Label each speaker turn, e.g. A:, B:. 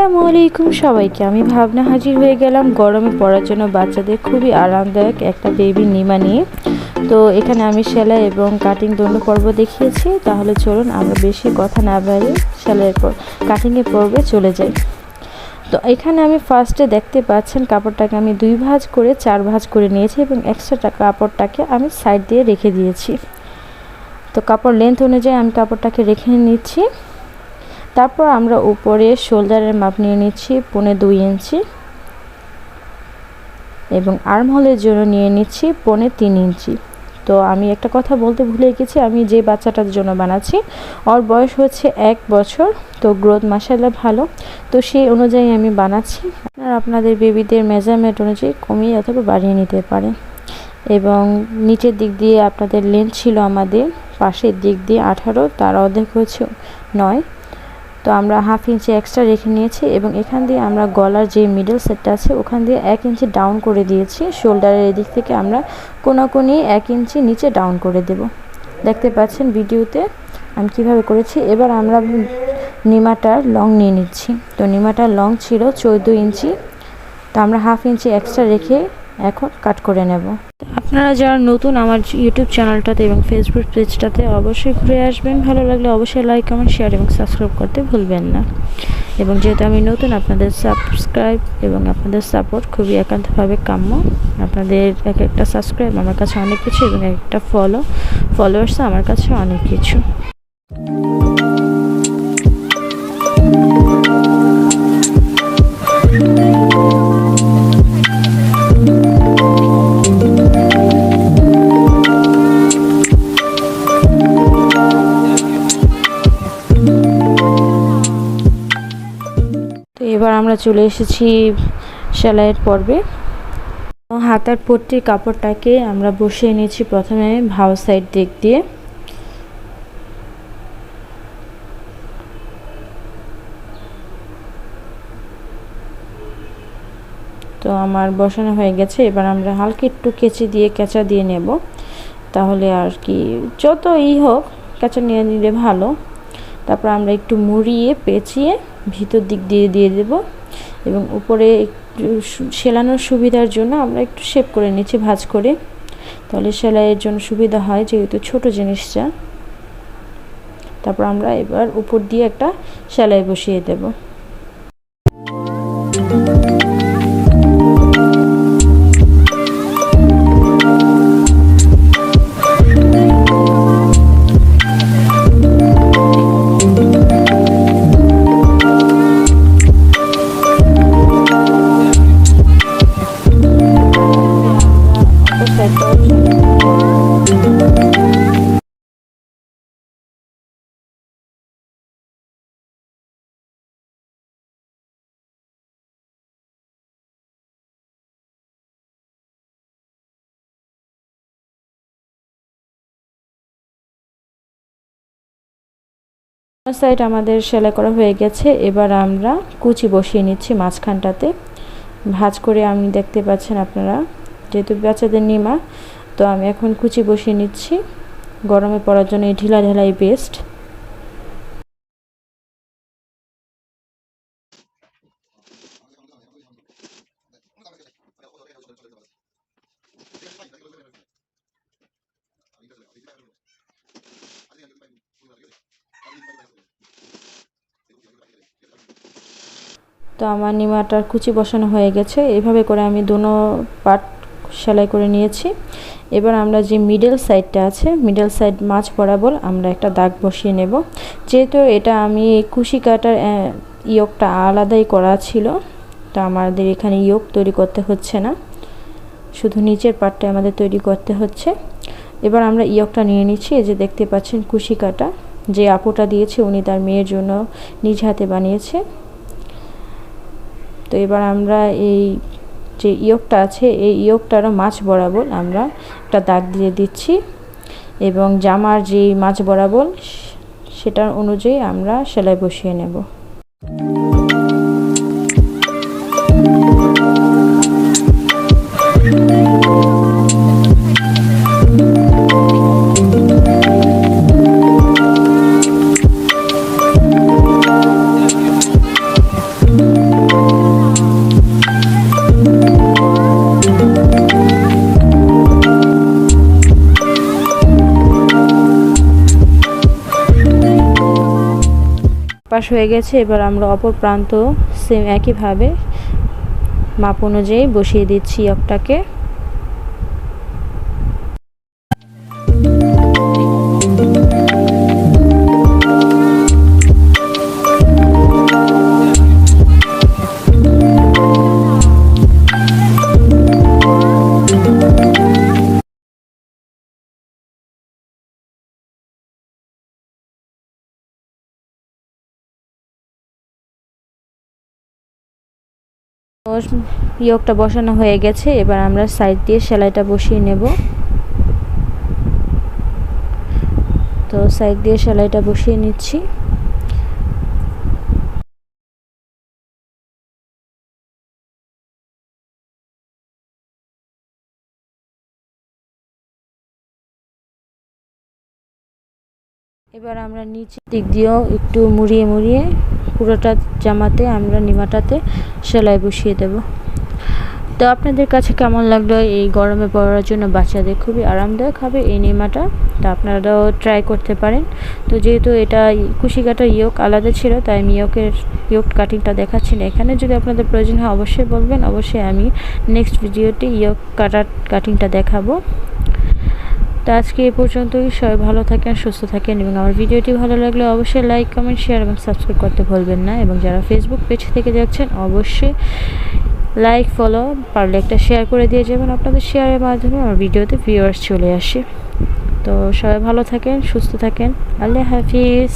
A: আসসালামু আলাইকুম সবাইকে। আমি ভাবনা হাজির হয়ে গেলাম গরমে পড়ার জন্য বাচ্চাদের খুবই আরামদায়ক একটা বেবি নিমা নিয়ে। তো এখানে আমি সেলাই এবং কাটিং দোনো পর্ব দেখিয়েছি। তাহলে চলুন আমরা বেশি কথা না বাড়িয়ে সেলাইয়ের পর কাটিংয়ের পর্বে চলে যাই। তো এখানে আমি ফার্স্টে দেখতে পাচ্ছেন কাপড়টাকে আমি 2 ভাঁজ করে 4 ভাঁজ করে নিয়েছি এবং এক্সট্রা কাপড়টাকে আমি সাইড দিয়ে রেখে দিয়েছি। তো কাপড় লেন্থ অনুযায়ী আমি কাপড়টাকে রেখে নিচ্ছি। তারপর আমরা উপরে শোল্ডারের মাপ নিয়ে নিচ্ছি 2.25 ইঞ্চি এবং আর্ম হোলের জন্য নিয়ে নিচ্ছি 3.25 ইঞ্চি। তো আমি একটা কথা বলতে ভুলে গেছি, আমি যে বাচ্চাটার জন্য বানাচ্ছি ওর বয়স হচ্ছে 1 বছর। তো গ্রোথ মাশাআল্লাহ ভালো, তো সেই অনুযায়ী আমি বানাচ্ছি। আর আপনাদের বেবিদের মেজারমেন্ট অনুযায়ী কমিয়ে অথবা বাড়িয়ে নিতে পারেন। এবং নিচের দিক দিয়ে আপনাদের লেন্থ ছিল আমাদের পাশের দিক দিয়ে 18, তার অর্ধেক হচ্ছে 9। তো আমরা হাফ ইঞ্চি এক্সট্রা রেখে নিয়েছি এবং এখান দিয়ে আমরা গলার যে মিডল সেটটা আছে ওখান দিয়ে 1 ইঞ্চি ডাউন করে দিয়েছি। শোল্ডারের এদিক থেকে আমরা কোনাকুনি 1 ইঞ্চি নিচে ডাউন করে দেব। দেখতে পাচ্ছেন ভিডিওতে আমি কিভাবে করেছি। এবার আমরা নিমাটার লং নিয়ে নিচ্ছি। তো নিমাটার লং ছিল 14 ইঞ্চি, তো আমরা হাফ ইঞ্চি এক্সট্রা রেখে এখন কাট করে নেব। আপনারা যারা নতুন আমার ইউটিউব চ্যানেলটাতে এবং ফেসবুক পেজটাতে অবশ্যই ঘুরে আসবেন। ভালো লাগলে অবশ্যই লাইক, কমেন্ট, শেয়ার এবং সাবস্ক্রাইব করতে ভুলবেন না। এবং যেহেতু আমি নতুন, আপনাদের সাবস্ক্রাইব এবং আপনাদের সাপোর্ট খুবই একান্তভাবে কাম্য। আপনাদের এক একটা সাবস্ক্রাইব আমার কাছে অনেক কিছু এবং একটা ফলোয়ার্স আমার কাছে অনেক কিছু। এবার আমরা চলে এসেছি সেলাইয়ের পর্বে। হাতার পট্টির কাপড়টাকে আমরা বসিয়ে নিয়েছি প্রথমে ভাও সাইড দিক দিয়ে। তো আমার বসানো হয়ে গেছে। এবার আমরা হালকা একটু কেঁচা দিয়ে নেব, তাহলে আর কি যত হোক কেঁচা নিয়ে নিলে ভালো। তারপর আমরা একটু মুড়িয়ে পেঁচিয়ে ভিতর দিক দিয়ে দেব এবং উপরে একটু সেলানোর সুবিধার জন্য আমরা একটু শেপ করে নিচ্ছি ভাঁজ করে, তাহলে সেলাইয়ের জন্য সুবিধা হয় যেহেতু ছোট জিনিসটা। তারপর আমরা এবার উপর দিয়ে একটা সেলাই বসিয়ে দেব। সাইড আমাদের সেলাই করা হয়ে গেছে। এবার আমরা কুচি বসিয়ে নিচ্ছি মাঝখানটাতে ভাঁজ করে। আমি দেখতে পাচ্ছেন আপনারা, যেহেতু বাচ্চাদের নিমা, তো আমি এখন কুচি বসিয়ে নিচ্ছি। গরমে পড়ার জন্য এই ঢিলা ঢালাই বেস্ট। তো আমার নিমাটার কুচি বসানো হয়ে গেছে। এভাবে করে আমি দোনো পার্ট সেলাই করে নিয়েছি। এবার আমরা যে মিডল সাইডটা আছে, মিডল সাইড মাঝ বরাবর আমরা একটা দাগ বসিয়ে নেব। যেহেতু এটা আমি কুশি কাটার ইয়োগটা আলাদাই করা ছিল, তো আমাদের এখানে ইয়োগ তৈরি করতে হচ্ছে না, শুধু নিচের পার্টটা আমাদের তৈরি করতে হচ্ছে। এবার আমরা ইয়োগটা নিয়ে নিচ্ছি। এই যে দেখতে পাচ্ছেন কুশি কাটা যে আপুটা দিয়েছে, উনি তার মেয়ের জন্য নিজ হাতে বানিয়েছে। তো এবার আমরা এই যে ইয়োগটা আছে, এই ইয়োগটারও মাঝ বরাবর আমরা একটা দাগ দিয়ে দিচ্ছি এবং জামার যে মাঝ বরাবর সেটার অনুযায়ী আমরা সেলাই বসিয়ে নেব। পাশ হয়ে গেছে। এবার আমরা অপর প্রান্ত সেম একইভাবে মাপ অনুযায়ী বসিয়ে দিচ্ছি ইয়কটাকে। ইয়কটা বসানো হয়ে গেছে, এবার আমরা সাইড দিয়ে সেলাইটা বসিয়ে নেব। তো সাইড দিয়ে সেলাইটা বসিয়ে নিচ্ছি। এবার আমরা নিচের দিক দিয়েও একটু মুড়িয়ে মুড়িয়ে পুরোটা জামাতে আমরা নিমাটাতে সেলাই বসিয়ে দেব। তো আপনাদের কাছে কেমন লাগলো? এই গরমে পরার জন্য বাচ্চাদের খুবই আরামদায়ক হবে এই নিমাটা। তো আপনারাও ট্রাই করতে পারেন। তো যেহেতু এটা কুশি কাটার ইয়োক আলাদা ছিল, তাই আমি ইয়োক কাটিংটা দেখাচ্ছি না এখানে। যদি আপনাদের প্রয়োজন হয় অবশ্যই বলবেন, অবশ্যই আমি নেক্সট ভিডিওতে ইয়োক কাটিংটা দেখাবো। তো আজকে এই পর্যন্তই। সবাই ভালো থাকেন, সুস্থ থাকেন, এবং আমার ভিডিওটি ভালো লাগলে অবশ্যই লাইক, কমেন্ট, শেয়ার এবং সাবস্ক্রাইব করতে ভুলবেন না। এবং যারা ফেসবুক পেজ থেকে দেখছেন অবশ্যই লাইক, ফলো, পারলে একটা শেয়ার করে দিয়ে যাবেন। আপনাদের শেয়ারের মাধ্যমে আমার ভিডিওতে ভিউয়ার্স চলে আসে। তো সবাই ভালো থাকেন, সুস্থ থাকেন। আল্লাহ হাফিজ।